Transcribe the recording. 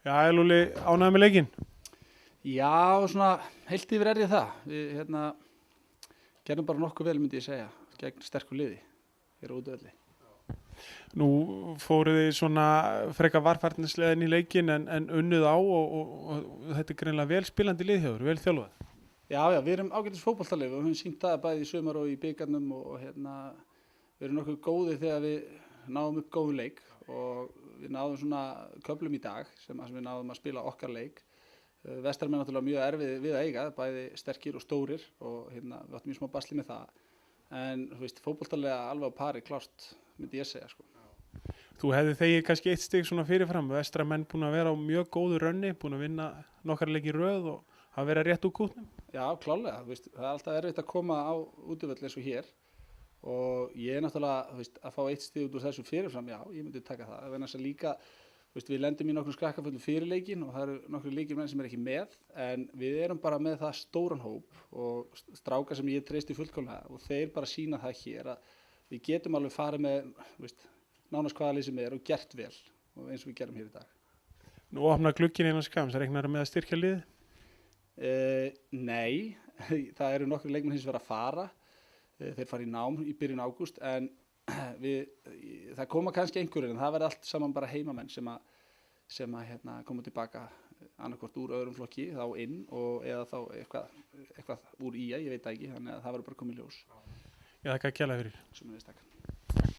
Já, Lúli, ánægður með leikinn? Já, svona heilt yfir ég það. Við gerðum bara nokkuð vel, myndi ég segja, gegn sterku liði hér á útivelli. Nú fóruð þið svona frekar varfærnislega inn í leikinn en unnuð á og þetta er greinilega vel spilandi lið hjá þér, vel þjálfað. Já, við erum ágætis fótboltalið og höfum sýnt það bæði í sumar og í bikarnum og við erum nokkuð góðir þegar við náðum upp góðum leik og við náðum svona köflum í dag sem við náðum að spila okkar leik. Vestramenn náttúrulega mjög erfið við að eiga, bæði sterkir og stórir og við áttum mjög smá basli með það. En þú veist, fótboltalega alveg á pari klárt, myndi ég segja sko. Þú hefði þegið kannski eitt stig svona fyrirfram, Vestramenn búin að vera á mjög góðu rönni, búin að vinna nokkar leiki í röð og hafa verið rétt úr kútnum. Já, klálega, þú veist, það er alltaf erfitt að koma á útivöll eins og hér og ég er náttúrulega, þú veist, að fá eitt stig út úr þessu fyrirfram, já, ég myndi taka það. Þannig að líka, þú veist, við lendum í nokkrum skrakkafullum fyrir leikinn og það eru nokkru leikirmenn sem ekki með, en við erum bara með það stóran hóp og strákar sem ég treysti fullkomlega og þeir bara sýna það hér að við getum alveg farið með, þú veist, nánast hvaða lið sem er og gert vel og eins og við gerum hér í dag. Nú opnar glugginn innan skams, reiknar með að styrkja liðið? Nei, það eru nokkru leikmenn hins vegar að fara. Þeir fara í nám í byrjun ágúst en það koma kannski einhverjir en það verður allt saman bara heimamenn sem koma tilbaka annarkvort úr öðrum flokki þá inn eða þá eitthvað úr ég veit það ekki, þannig að það verður bara komið í ljós. Já, þakka kærlega fyrir. Sömuleiðis, takk.